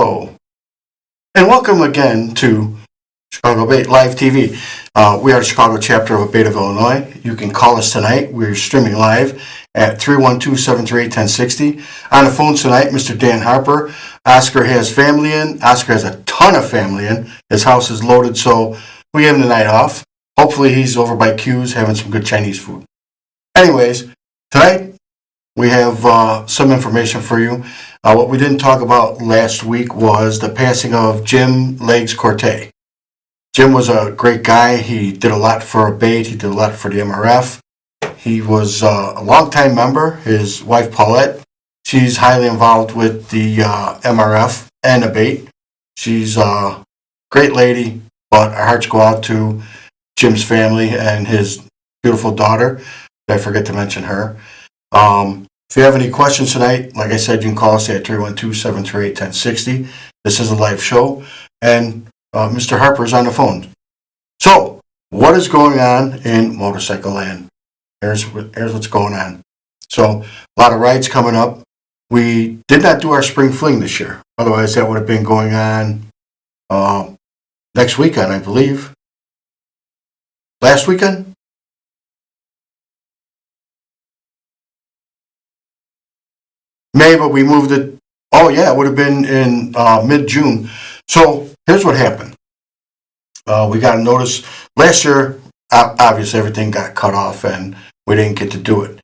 Hello, and welcome again to Chicago A.B.A.T.E Live TV. We are the Chicago chapter of A.B.A.T.E of Illinois. You can call us tonight. We're streaming live at 312-738-1060. On the phone tonight, Mr. Dan Harper. Oscar has family in. Oscar has a ton of family in. His house is loaded, so we gave him the night off. Hopefully he's over by Q's having some good Chinese food. Anyways, tonight we have some information for you. What we didn't talk about last week was the passing of Jim Legs Corte. Jim was a great guy. He did a lot for A.B.A.T.E. He did a lot for the MRF. He was a longtime member. His wife, Paulette, she's highly involved with the MRF and A.B.A.T.E. She's a great lady, but our hearts go out to Jim's family and his beautiful daughter. Did I forget to mention her? If you have any questions tonight, like I said, you can call us at 312-738-1060. This is a live show, and Mr. Harper is on the phone. So, what is going on in motorcycle land? Here's what's going on. So, a lot of rides coming up. We did not do our spring fling this year. Otherwise, that would have been going on next weekend, I believe. Last weekend? May, but we moved it. Oh, yeah, it would have been in mid-June. So here's what happened. We got a notice. Last year, obviously, everything got cut off, and we didn't get to do it.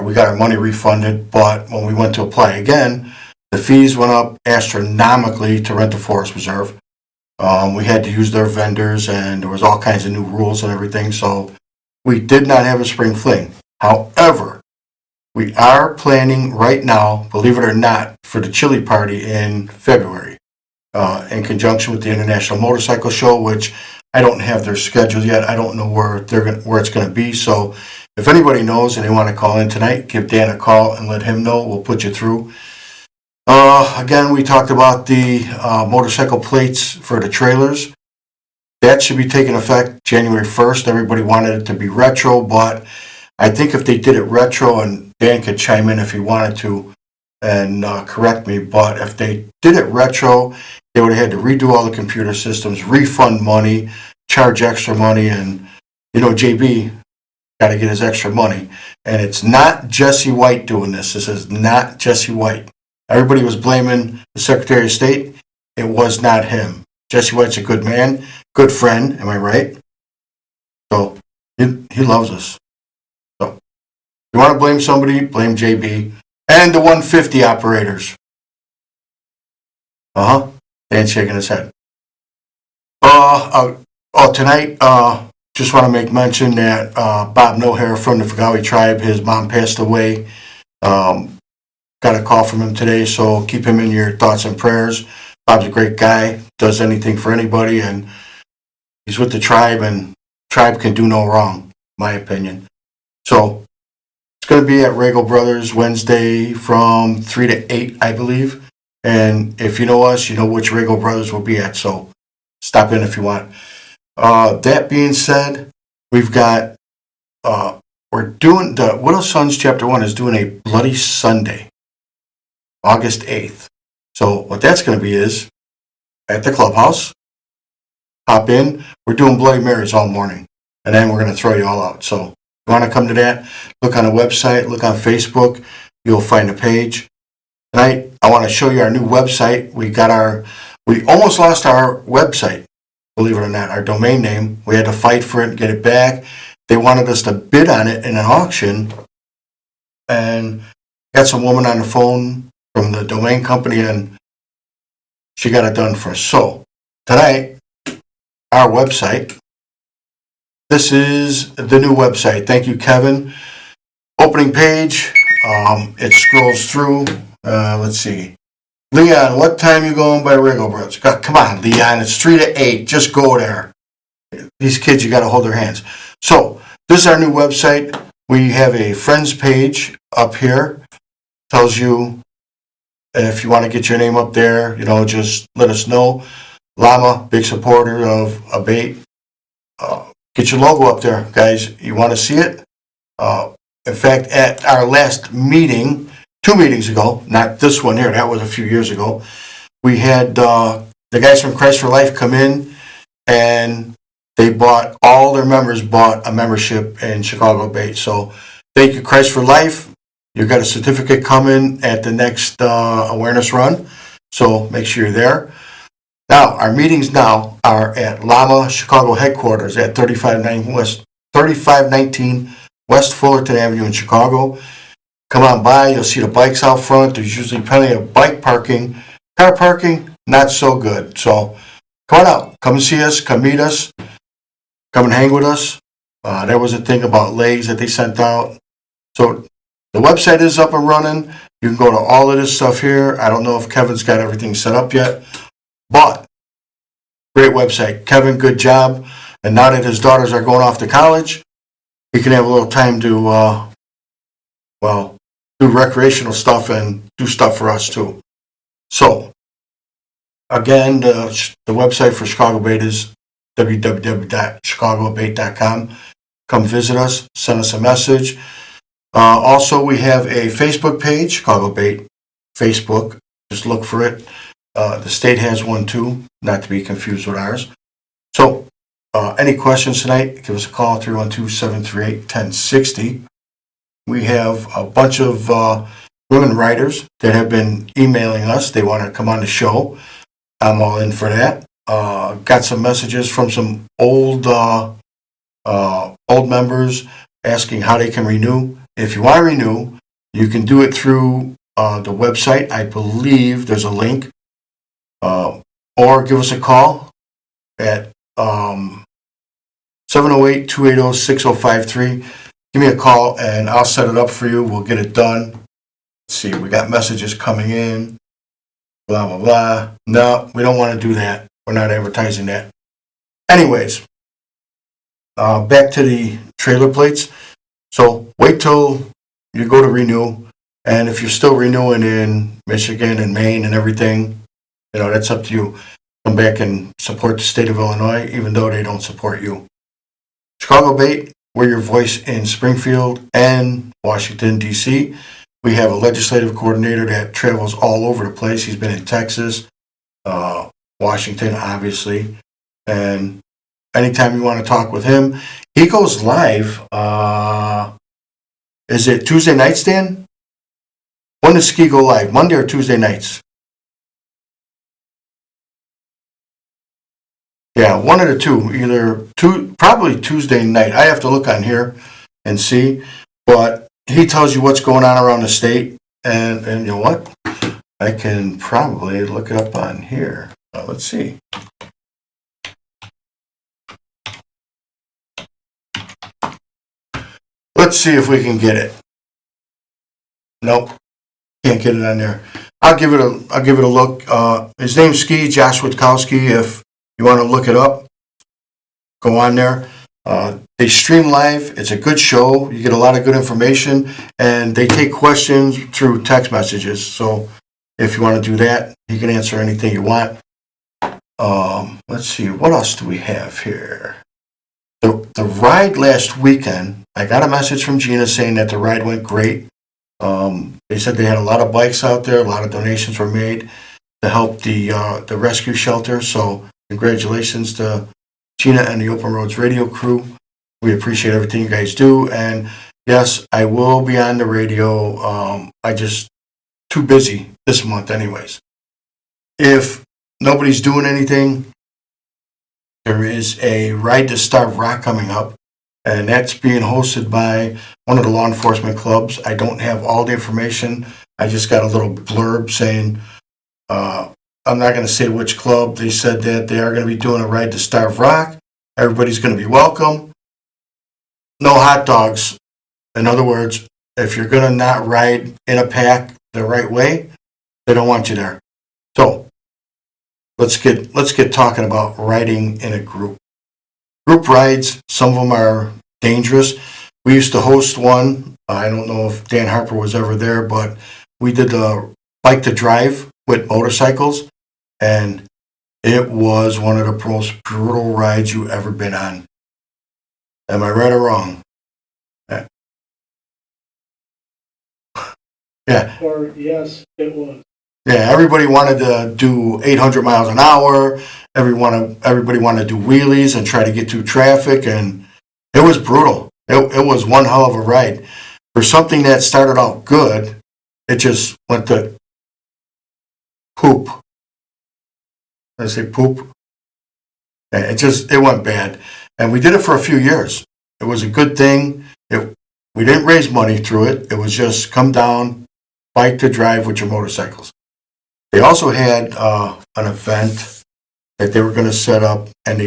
We got our money refunded, but when we went to apply again, the fees went up astronomically to rent the forest reserve. We had to use their vendors, and there was all kinds of new rules and everything, so we did not have a spring fling. However, we are planning right now, believe it or not, for the chili party in February, in conjunction with the International Motorcycle Show, which I don't have their schedule yet. I don't know where it's going to be. So if anybody knows and they want to call in tonight, give Dan a call and let him know. We'll put you through. Again, we talked about the motorcycle plates for the trailers. That should be taking effect January 1st. Everybody wanted it to be retro, but I think if they did it retro, and Dan could chime in if he wanted to and correct me, but if they did it retro, they would have had to redo all the computer systems, refund money, charge extra money, and, JB got to get his extra money. And it's not Jesse White doing this. This is not Jesse White. Everybody was blaming the Secretary of State. It was not him. Jesse White's a good man, good friend, am I right? So he loves us. You want to blame somebody, blame JB and the 150 operators. Dan's shaking his head. Tonight, just want to make mention that Bob Nohair from the Fagawi tribe, his mom passed away. Got a call from him today, so keep him in your thoughts and prayers. Bob's a great guy, does anything for anybody, and he's with the tribe, and tribe can do no wrong, in my opinion. So, it's going to be at Regal Brothers Wednesday from 3 to 8, I believe. And if you know us, you know which Regal Brothers we'll be at. So stop in if you want. That being said, we've got, we're doing, the Widow Sons Chapter 1 is doing a Bloody Sunday, August 8th. So what that's going to be is at the clubhouse, hop in. We're doing Bloody Marys all morning. And then we're going to throw you all out. So if you want to come to that, look on the website, look on Facebook, you'll find a page. Tonight, I want to show you our new website. We almost lost our website, believe it or not, our domain name. We had to fight for it and get it back. They wanted us to bid on it in an auction, and got some woman on the phone from the domain company, and she got it done for us. So, tonight, our website. This is the new website. Thank you, Kevin. Opening page. It scrolls through. Let's see. Leon, what time you going by Regal Brothers? Come on, Leon. It's 3 to 8. Just go there. These kids, you got to hold their hands. So, this is our new website. We have a friends page up here. Tells you if you want to get your name up there, just let us know. Llama, big supporter of A.B.A.T.E. Get your logo up there, guys. You want to see it? In fact, at our last meeting, 2 meetings ago, not this one here, that was a few years ago, we had the guys from Christ for Life come in, and all their members bought a membership in Chicago A.B.A.T.E. So thank you, Christ for Life. You got a certificate coming at the next awareness run, so make sure you're there. Now, our meetings now are at Llama Chicago headquarters at 3519 West Fullerton Avenue in Chicago. Come on by, you'll see the bikes out front. There's usually plenty of bike parking. Car parking, not so good. So come on out, come and see us, come meet us, come and hang with us. There was a thing about legs that they sent out. So the website is up and running. You can go to all of this stuff here. I don't know if Kevin's got everything set up yet, but great website. Kevin, good job. And now that his daughters are going off to college, he can have a little time to, do recreational stuff and do stuff for us too. So, again, the website for Chicago A.B.A.T.E. is www.chicagoabate.com. Come visit us, send us a message. Also, we have a Facebook page, Chicago A.B.A.T.E. Facebook. Just look for it. The state has one too, not to be confused with ours. So, any questions tonight, give us a call, 312-738-1060. We have a bunch of women writers that have been emailing us. They want to come on the show. I'm all in for that. Got some messages from some old members asking how they can renew. If you want to renew, you can do it through the website. I believe there's a link. Or give us a call at 708-280-6053. Give me a call and I'll set it up for you. We'll get it done. Let's see, we got messages coming in. Blah, blah, blah. No, we don't want to do that. We're not advertising that. Anyways, back to the trailer plates. So wait till you go to renew. And if you're still renewing in Michigan and Maine and everything, that's up to you. Come back and support the state of Illinois, even though they don't support you. Chicago A.B.A.T.E., we're your voice in Springfield and Washington, D.C. We have a legislative coordinator that travels all over the place. He's been in Texas, Washington, obviously. And anytime you want to talk with him, he goes live. Is it Tuesday nights, Dan? When does Ski go live? Monday or Tuesday nights? Yeah, one of the two. Probably Tuesday night. I have to look on here and see. But he tells you what's going on around the state. And you know what? I can probably look it up on here. Let's see. Let's see if we can get it. Nope, can't get it on there. I'll give it a look. His name's Ski, Josh Witkowski. If you want to look it up, go on there. They stream live. It's a good show. You get a lot of good information, and they take questions through text messages. So if you want to do that, he can answer anything you want. Let's see, what else do we have here? The ride last weekend, I got a message from Gina saying that the ride went great. They said they had a lot of bikes out there. A lot of donations were made to help the rescue shelter. So congratulations to Gina and the Open Roads radio crew. We appreciate everything you guys do. And yes, I will be on the radio. I just too busy this month anyways. If nobody's doing anything, there is a Ride to Starve Rock coming up, and that's being hosted by one of the law enforcement clubs. I don't have all the information. I just got a little blurb saying, I'm not going to say which club. They said that they are going to be doing a Ride to Starve Rock. Everybody's going to be welcome. No hot dogs. In other words, if you're going to not ride in a pack the right way, they don't want you there. So let's get talking about riding in a group. Group rides, some of them are dangerous. We used to host one. I don't know if Dan Harper was ever there, but we did the Bike to Drive with motorcycles, and it was one of the most brutal rides you ever been on. Am I right or wrong? Yeah. Or yes, it was. Yeah, everybody wanted to do 800 miles an hour. Everybody wanted to do wheelies and try to get through traffic, and it was brutal. It was one hell of a ride. For something that started out good, it just went to poop. I say poop. It went bad, and we did it for a few years. It was a good thing. We didn't raise money through it. It was just come down, bike to drive with your motorcycles. They also had an event that they were going to set up, and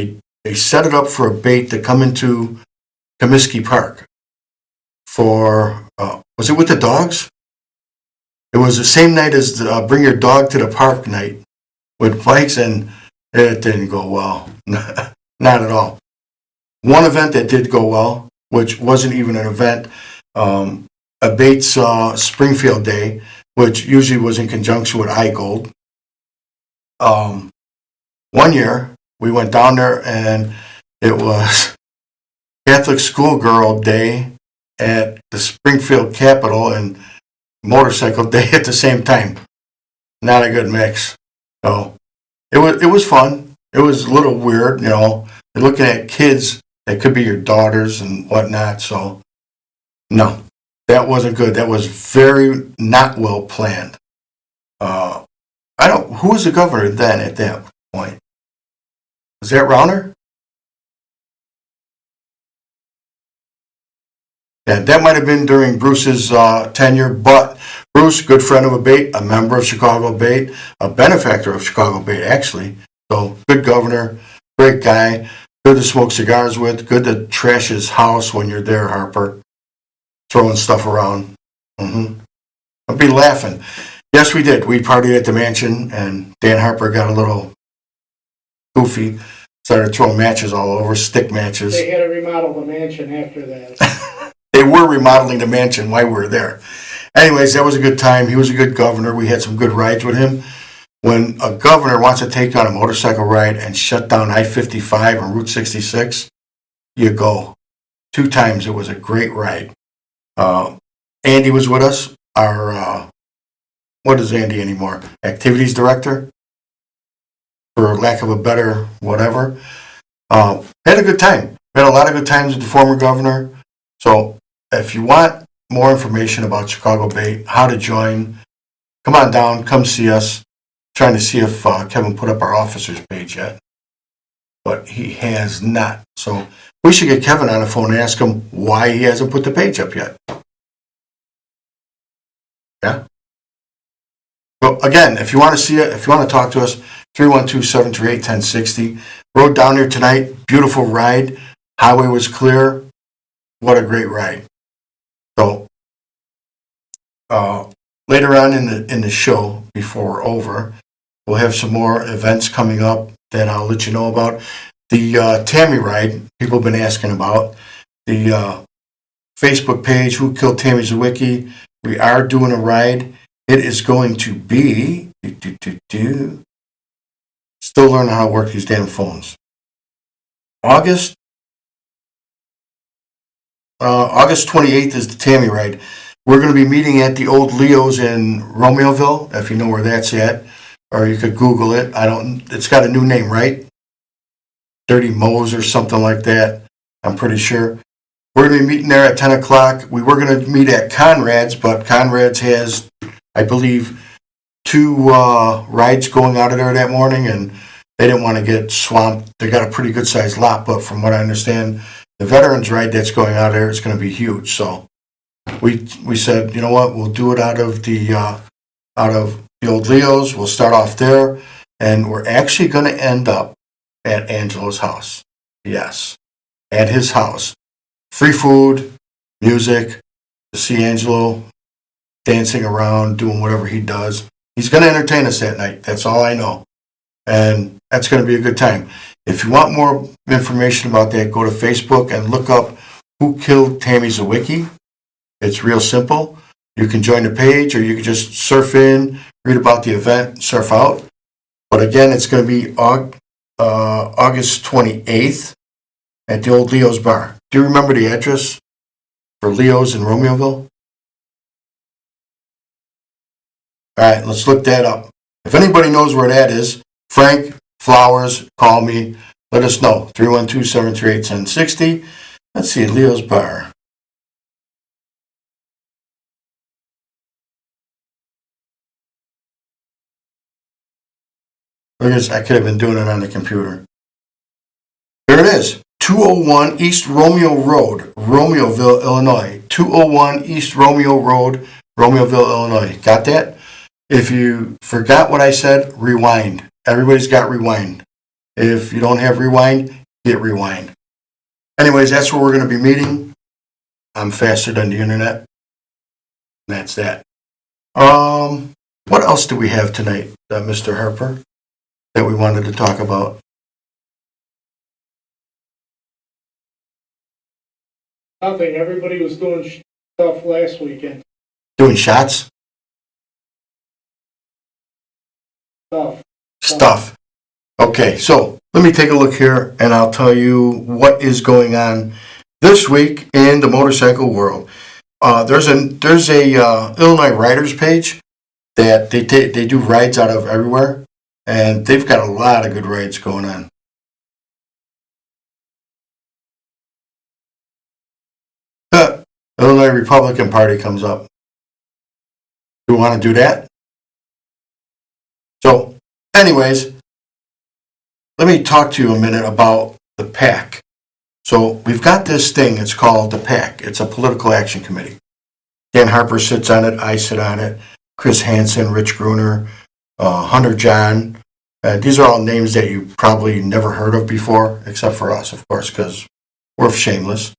they set it up for A.B.A.T.E to come into Comiskey Park for, was it with the dogs? It was the same night as the Bring Your Dog to the Park night with bikes, and it didn't go well. Not at all. One event that did go well, which wasn't even an event, A.B.A.T.E's Springfield Day, which usually was in conjunction with iGold. One year, we went down there, and it was Catholic Schoolgirl Day at the Springfield Capitol and Motorcycle Day at the same time. Not a good mix. So it was fun. It was a little weird, You're looking at kids that could be your daughters and whatnot. So no, that wasn't good. That was very not well planned. Who was the governor then at that point? Was that Rauner? Yeah, that might have been during Bruce's tenure, but Bruce, good friend of A.B.A.T.E, a member of Chicago A.B.A.T.E, a benefactor of Chicago A.B.A.T.E, actually. So, good governor, great guy, good to smoke cigars with, good to trash his house when you're there, Harper, throwing stuff around. I'll be laughing. Yes, we did. We partied at the mansion, and Dan Harper got a little goofy, started throwing matches all over, stick matches. They had to remodel the mansion after that. They were remodeling the mansion while we were there. Anyways, that was a good time. He was a good governor. We had some good rides with him. When a governor wants to take on a motorcycle ride and shut down I-55 and Route 66, you go. 2 times. It was a great ride. Andy was with us. Our, what is Andy anymore? Activities director, for lack of a better whatever. Had a good time. Had a lot of good times with the former governor. So if you want more information about Chicago A.B.A.T.E, how to join, come on down, come see us. Trying to see if Kevin put up our officers page yet, but he has not. So we should get Kevin on the phone and ask him why he hasn't put the page up yet. Yeah. Well, again, if you want to see it, if you want to talk to us, 312-738-1060. Rode down here tonight. Beautiful ride. Highway was clear. What a great ride. So later on in the show, before we're over, we'll have some more events coming up that I'll let you know about. The Tammy ride, people have been asking about. The Facebook page, Who Killed Tammy Zawicki. We are doing a ride. It is going to be... Still learning how to work these damn phones. August 28th is the Tammy ride. We're going to be meeting at the old Leo's in Romeoville, if you know where that's at. Or you could Google it. It's got a new name, right? Dirty Moe's or something like that. I'm pretty sure. We're going to be meeting there at 10 o'clock. We were going to meet at Conrad's, but Conrad's has, I believe, 2 rides going out of there that morning, and they didn't want to get swamped. They got a pretty good sized lot, but from what I understand, the Veterans ride that's going out of there is going to be huge. So we said, you know what, we'll do it out of the old Leo's. We'll start off there, and we're actually going to end up at Angelo's house. Yes, at his house. Free food, music, to see Angelo dancing around, doing whatever he does. He's going to entertain us that night. That's all I know. And that's going to be a good time. If you want more information about that, go to Facebook and look up Who Killed Tammy Zawicki. It's real simple. You can join the page, or you can just surf in, read about the event, surf out. But again, it's going to be August 28th at the old Leo's Bar. Do you remember the address for Leo's in Romeoville? Alright, let's look that up. If anybody knows where that is, Frank Flowers, call me. Let us know. 312-738-1060. Let's see, Leo's Bar. Look at this, I could have been doing it on the computer. There it is. 201 East Romeo Road, Romeoville, Illinois. 201 East Romeo Road, Romeoville, Illinois. Got that? If you forgot what I said, rewind. Everybody's got rewind. If you don't have rewind, get rewind. Anyways, that's where we're going to be meeting. I'm faster than the internet. That's that. What else do we have tonight, Mr. Harper, that we wanted to talk about? Nothing, everybody was doing stuff last weekend. Doing shots? Stuff. Okay, so let me take a look here and I'll tell you what is going on this week in the motorcycle world. There's a Illinois Riders page that they do rides out of everywhere, and they've got a lot of good rides going on. Illinois Republican Party comes up. Do you want to do that? So, anyways, let me talk to you a minute about the PAC. So we've got this thing, it's called the PAC. It's a political action committee. Dan Harper sits on it, I sit on it, Chris Hansen, Rich Gruner, Hunter John. These are all names that you probably never heard of before, except for us, of course, because we're shameless.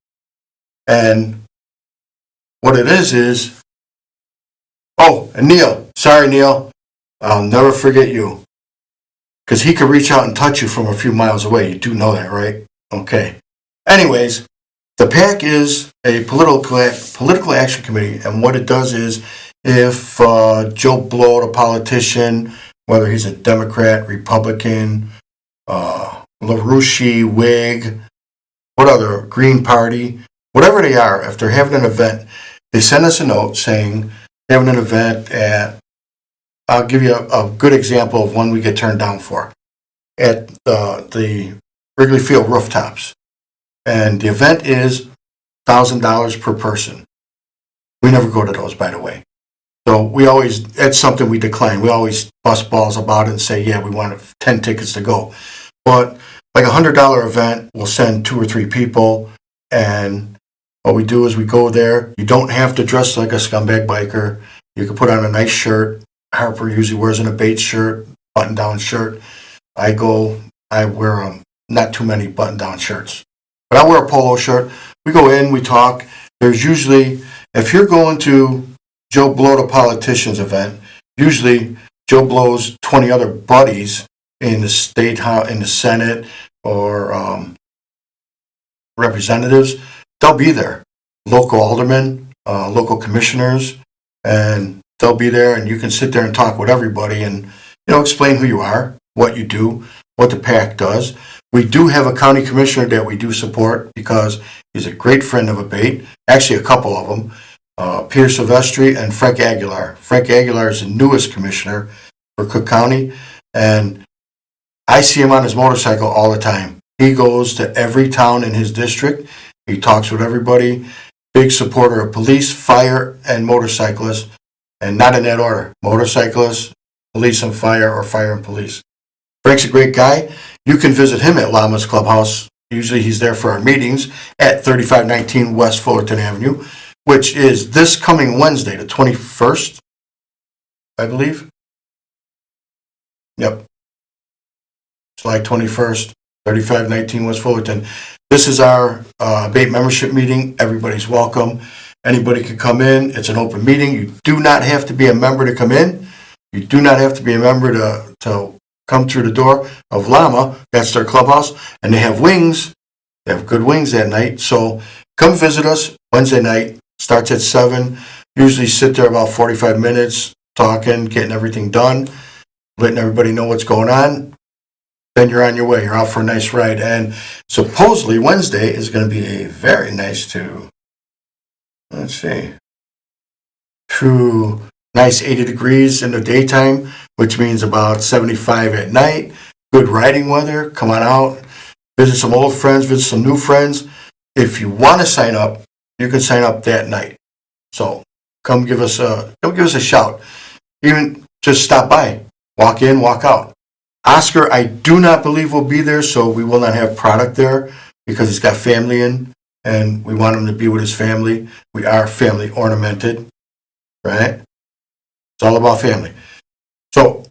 And what it is, oh, and Neil, sorry Neil, I'll never forget you. Because he could reach out and touch you from a few miles away. You do know that, right? Okay. Anyways, the PAC is a political action committee, and what it does is, if Joe Blow, a politician, whether he's a Democrat, Republican, LaRouche, Whig, what other, Green Party, whatever they are, if they're having an event, they send us a note saying, having an event at, I'll give you a good example of one we get turned down for, at the Wrigley Field rooftops. And the event is $1,000 per person. We never go to those, by the way. So we always, that's something we decline. We always bust balls about it and say, yeah, we want 10 tickets to go. But like a $100 event, we'll send 2 or 3 people. And what we do is we go there. You don't have to dress like a scumbag biker. You can put on a nice shirt. Harper usually wears an A.B.A.T.E shirt, button-down shirt. I wear not too many button-down shirts. But I wear a polo shirt. We go in, we talk. There's usually, if you're going to Joe Blow, the politician's event, usually Joe Blow's 20 other buddies in the state house, in the Senate, or representatives, they'll be there. Local aldermen, local commissioners, and they'll be there, and you can sit there and talk with everybody and, explain who you are, what you do, what the PAC does. We do have a county commissioner that we do support because he's a great friend of A.B.A.T.E, actually a couple of them, Peter Silvestri and Frank Aguilar. Frank Aguilar is the newest commissioner for Cook County, and I see him on his motorcycle all the time. He goes to every town in his district. He talks with everybody. Big supporter of police, fire, and motorcyclists, and not in that order. Motorcyclists, police and fire, or fire and police. Frank's a great guy. You can visit him at Llama's Clubhouse. Usually he's there for our meetings at 3519 West Fullerton Avenue, which is this coming Wednesday, the 21st, I believe. Yep. July 21st, 3519 West Fullerton. This is our A.B.A.T.E membership meeting. Everybody's welcome. Anybody can come in. It's an open meeting. You do not have to be a member to come in. You do not have to be a member to come through the door of Llama. That's their clubhouse. And they have wings. They have good wings that night. So come visit us Wednesday night. Starts at 7. Usually sit there about 45 minutes, talking, getting everything done, letting everybody know what's going on. Then you're on your way. You're out for a nice ride. And supposedly Wednesday is going to be a very nice too. Let's see. Nice 80 degrees in the daytime, which means about 75 at night. Good riding weather. Come on out. Visit some old friends, visit some new friends. If you want to sign up, you can sign up that night. So come give us a shout. Even just stop by. Walk in, walk out. Oscar, I do not believe will be there, so we will not have product there because he's got family in, and we want him to be with his family. We are family ornamented, right? It's all about family. So,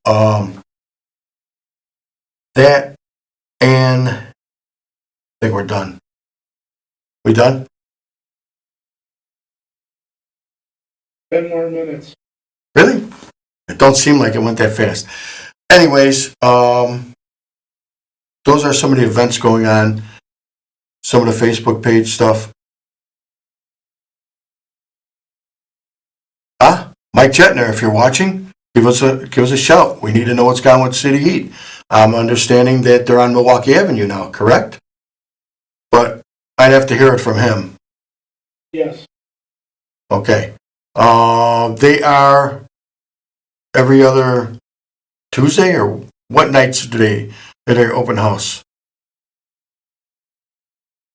that, and I think we're done. We done? 10 more minutes. Really? It don't seem like it went that fast. Anyways, those are some of the events going on, some of the Facebook page stuff. Mike Jetner, if you're watching, give us a shout. We need to know what's going on with City Heat. I'm understanding that they're on Milwaukee Avenue now, correct? But I'd have to hear it from him. Yes. Okay. They are every other Tuesday, or what nights do they open house?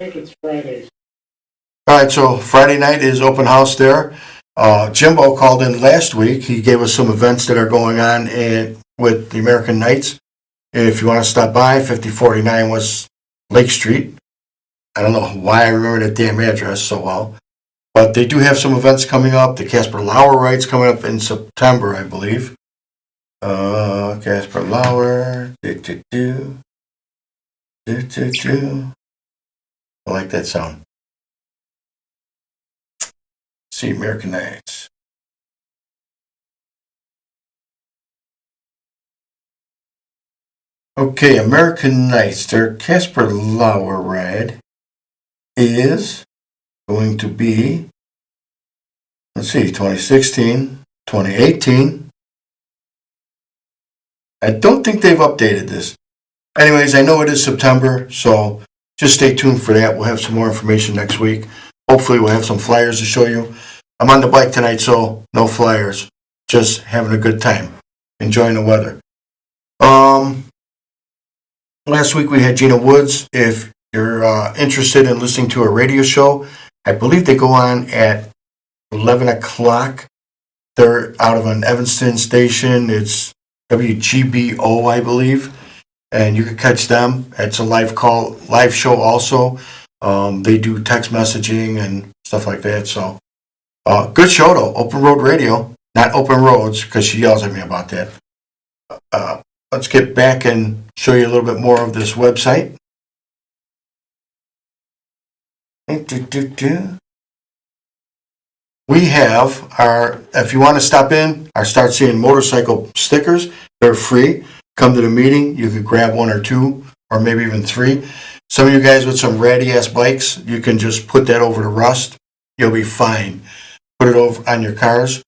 I think it's Fridays. All right, so Friday night is open house there. Jimbo called in last week. He gave us some events that are going on with the American Knights. If you want to stop by, 5049 West Lake Street. I don't know why I remember that damn address so well. But they do have some events coming up. The Casper Lauer Ride's coming up in September, I believe. Casper Lauer. I like that sound. See, American Knights. Okay, American Knights. Their Casper Lauer ride is going to be, let's see, 2016, 2018. I don't think they've updated this. Anyways, I know it is September, so just stay tuned for that. We'll have some more information next week. Hopefully we'll have some flyers to show you. I'm on the bike tonight, so no flyers. Just having a good time. Enjoying the weather. Last week we had Gina Woods. If you're interested in listening to a radio show, I believe they go on at 11 o'clock. They're out of an Evanston station. It's WGBO, I believe. And you can catch them. It's a live show also. They do text messaging and stuff like that. So, good show though. Open Road Radio, not Open Roads, because she yells at me about that. Let's get back and show you a little bit more of this website. We have if you want to stop in, our Start Seeing Motorcycle stickers. They're free. Come to the meeting. You could grab one or two, or maybe even three. Some of you guys with some ratty-ass bikes, you can just put that over to rust. You'll be fine. Put it over on your cars.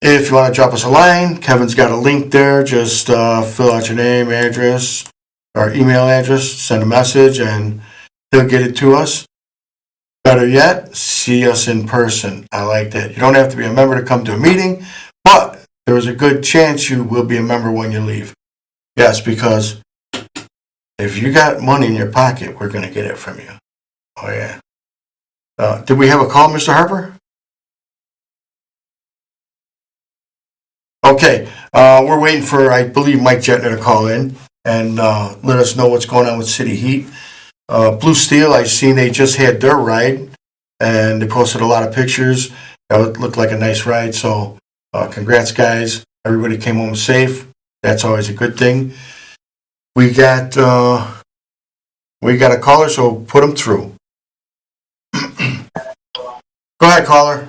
If you want to drop us a line, Kevin's got a link there. Just fill out your name, address, or email address, send a message, and he'll get it to us. Better yet, see us in person. I like that. You don't have to be a member to come to a meeting, but there's a good chance you will be a member when you leave. Yes, because if you got money in your pocket, we're going to get it from you. Oh, yeah. Did we have a call, Mr. Harper? Okay. We're waiting for, I believe, Mike Jetner to call in and let us know what's going on with City Heat. Blue Steel, I've seen they just had their ride, and they posted a lot of pictures. That looked like a nice ride, so congrats, guys. Everybody came home safe. That's always a good thing. We got a caller, so put him through. Go ahead, caller.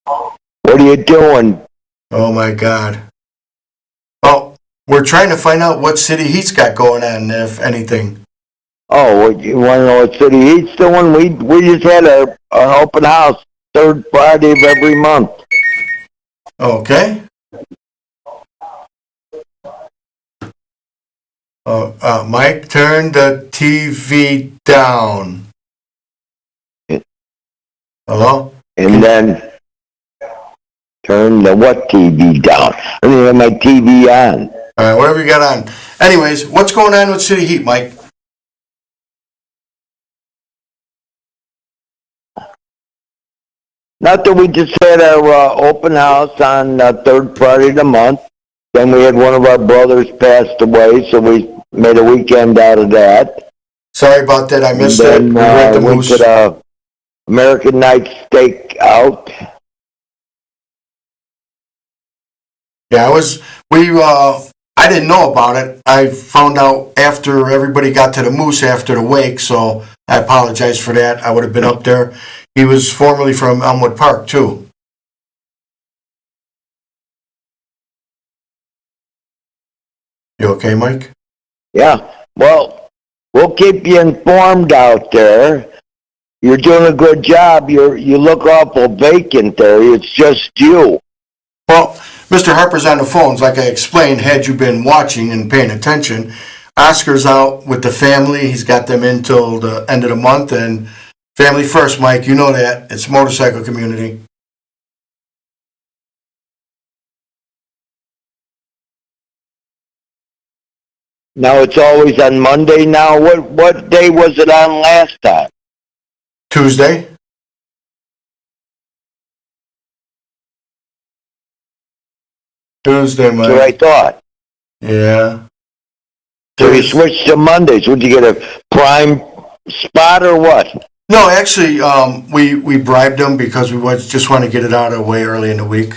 What are you doing? Oh, my God. Well, we're trying to find out what City Heat's got going on, if anything. Oh, you want to know what City Heat's doing? We just had an open house, third Friday of every month. Okay. Mike, turn the TV down. Hello? And then Turn the what TV down? I don't have my TV on. All right, whatever you got on. Anyways, what's going on with City Heat, Mike? Nothing, we just had our open house on third Friday of the month. Then we had one of our brothers passed away, so we made a weekend out of that. Sorry about that, I missed it. And We were at the then went Moose. to the American Night Steak Out. Yeah, I didn't know about it. I found out after everybody got to the Moose after the wake, so I apologize for that. I would have been up there. He was formerly from Elmwood Park, too. You okay, Mike? Yeah, well, we'll keep you informed out there. You're doing a good job. You look awful vacant there. It's just you. Well, Mr. Harper's on the phones, like I explained, had you been watching and paying attention. Oscar's out with the family. He's got them in till the end of the month, and family first, Mike. You know that. It's motorcycle community. Now it's always on Monday now. What day was it on last time? Tuesday. Tuesday, That's what I Mike. thought. Yeah. So you switched to Mondays. Would you get a prime spot or what? No, actually, we bribed them because we just want to get it out of the way early in the week.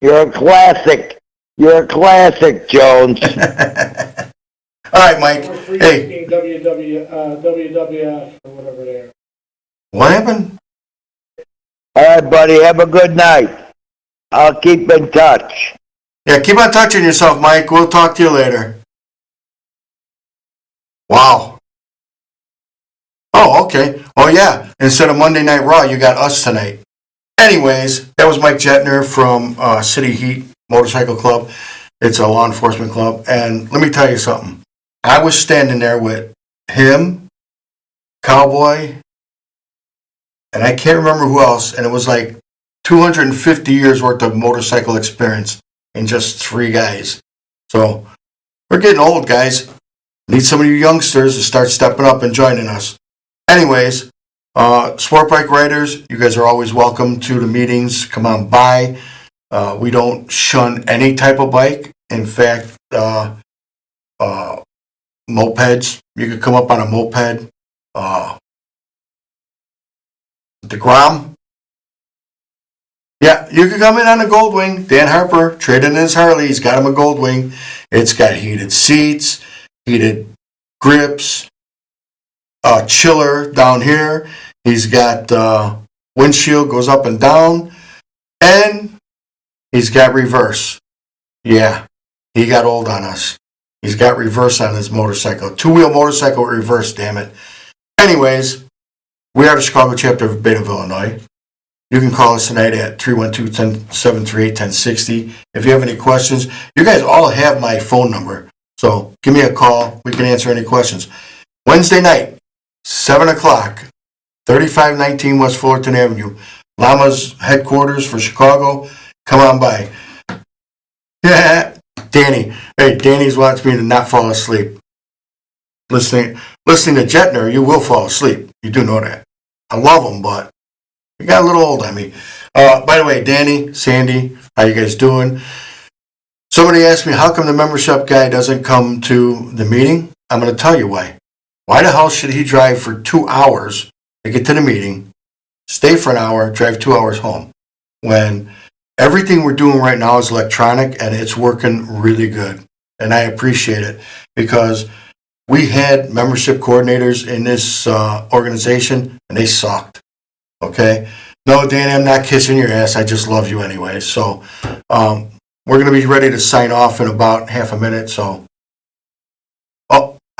You're a classic. You're a classic, Jones. All right, Mike. We're free Hey, WWF or whatever they are. what happened? All right, buddy. Have a good night. I'll keep in touch. Yeah, keep on touching yourself, Mike. We'll talk to you later. Wow. Oh, okay. Oh, yeah. Instead of Monday Night Raw, you got us tonight. Anyways, that was Mike Jetner from City Heat Motorcycle Club. It's a law enforcement club. And let me tell you something. I was standing there with him, Cowboy, and I can't remember who else. And it was like 250 years worth of motorcycle experience in just 3 guys. So we're getting old, guys. Need some of you youngsters to start stepping up and joining us. Anyways, sport bike riders, you guys are always welcome to the meetings. Come on by. We don't shun any type of bike. In fact, mopeds, you could come up on a moped. The Grom. Yeah, you could come in on a Goldwing. Dan Harper traded in his Harley. He's got him a Goldwing. It's got heated seats, heated grips, chiller down here. He's got windshield goes up and down, and he's got reverse. Yeah, he got old on us. He's got reverse on his motorcycle. 2-wheel motorcycle with reverse, damn it. Anyways, we are the Chicago chapter of A.B.A.T.E, Illinois. You can call us tonight at 312-738-1060. If you have any questions, you guys all have my phone number. So give me a call. We can answer any questions. Wednesday night, 7 o'clock, 3519 West Fullerton Avenue. Llama's headquarters for Chicago. Come on by. Yeah, Danny. Hey, Danny's wants me to not fall asleep. Listening to Jetner, you will fall asleep. You do know that. I love him, but you got a little old on me. By the way, Danny, Sandy, how you guys doing? Somebody asked me, how come the membership guy doesn't come to the meeting? I'm going to tell you why. Why the hell should he drive for 2 hours to get to the meeting, stay for an hour, drive 2 hours home, when everything we're doing right now is electronic and it's working really good? And I appreciate it because we had membership coordinators in this organization and they sucked. Okay? No, Danny, I'm not kissing your ass. I just love you anyway. So we're going to be ready to sign off in about half a minute. So,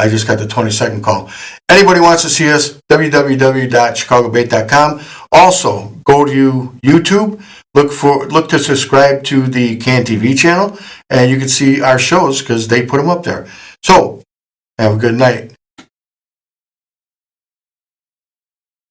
I just got the 20-second call. Anybody wants to see us, www.chicagobait.com. Also, go to YouTube, look to subscribe to the CAN TV channel, and you can see our shows because they put them up there. So, have a good night.